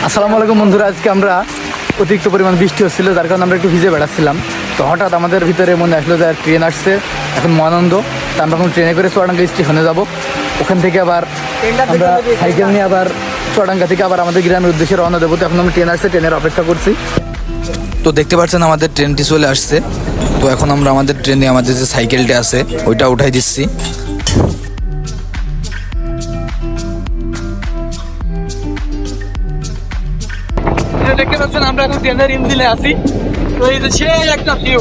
আসসালামু আলাইকুম বন্ধুরা, আজকে আমরা অতিরিক্ত পরিমাণ বৃষ্টি হচ্ছিল, যার কারণে আমরা একটু ভিজে বেড়াচ্ছিলাম। তো হঠাৎ আমাদের ভিতরে মনে আসলো যে ট্রেন আসছে এখন মহানন্দ। তা আমরা এখন ট্রেনে করে চুয়াডাঙ্গা স্টেশনে যাব। ওখান থেকে আবার আমরা সাইকেল নিয়ে আবার চুয়াডাঙ্গা থেকে আবার আমাদের গ্রামের উদ্দেশ্যে রওনা দেবো। তো এখন আমরা ট্রেন আসছে, ট্রেনের অপেক্ষা করছি। তো দেখতে পাচ্ছেন আমাদের ট্রেনটি চলে আসছে। তো এখন আমরা আমাদের ট্রেনে আমাদের যে সাইকেলটা আছে ওইটা উঠাই দিচ্ছি। দেখতে পাচ্ছেন আমরা এখন ট্রেনের ইঞ্জিনে আছি। তো এই যে সেই একটা ভিউ,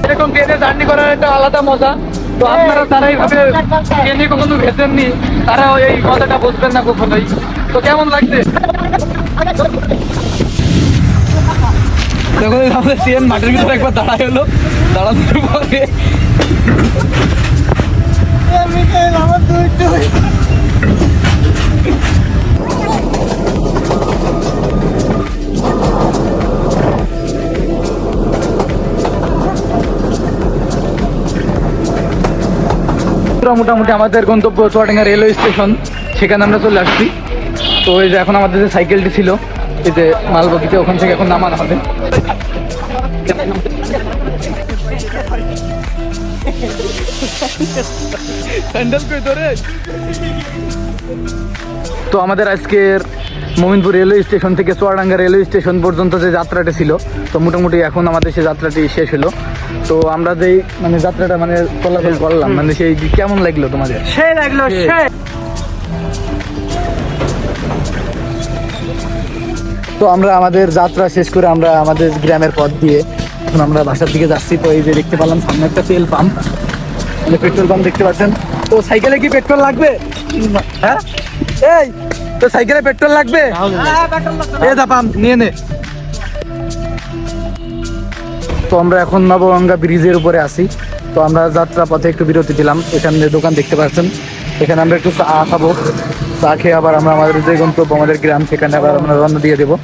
এরকম ট্রেনে জার্নি করার একটা আলাদা মজা। তো আপনারা যারা এইভাবে ট্রেনে কখনো ভেসেননি তারা এই মজাটা বুঝবেন না কখনোই। তো কেমন লাগছে? তখন আমাদের ট্রেন মাঠের ভিতরে একবার দাঁড়ায় হলো, দাঁড়ানোর পরে মোটামুটি আমাদের গন্তব্য চুয়াডাঙ্গা রেলওয়ে স্টেশন, সেখানে আমরা চলে আসছি। তো এই যে এখন আমাদের যে সাইকেলটি ছিল এই যে মালবগিতে, ওখান থেকে এখন নামানো হবে। তো আমাদের আজকের মোমিনপুর রেলওয়ে স্টেশন থেকে চুয়াডাঙ্গা রেলওয়ে স্টেশন পর্যন্ত যে যাত্রাটা ছিল, তো মোটামুটি এখন আমাদের সেই যাত্রাটি শেষ হলো। তো আমরা যেই যাত্রাটা চলাচল করলাম, সেই কেমন লাগলো তোমাদের? সেই লাগলো সেই। তো আমরা আমাদের যাত্রা শেষ করে আমরা আমাদের গ্রামের পথ দিয়ে এখন আমরা বাসার দিকে যাচ্ছি। তো এই যে দেখতে পেলাম সামনে একটা তেল পাম্প, পেট্রোল পাম্প দেখতে পাচ্ছেন। তো সাইকেলে কি পেট্রোল লাগবে? হ্যাঁ, এই তো সাইকেলে পেট্রোল লাগবে? এই দা পাম্প নিয়ে নে। তো আমরা এখন নবগঙ্গা ব্রিজের উপরে আছি। তো আমরা যাত্রা পথে একটু বিরতি দিলাম, এখানে দোকান দেখতে পাচ্ছেন, এখানে আমরা একটু চা খাবো। চা খেয়ে আবার আমরা আমাদের যে গন্তব্য আমাদের গ্রাম, সেখানে আবার আমরা রওনা দিয়ে দেবো।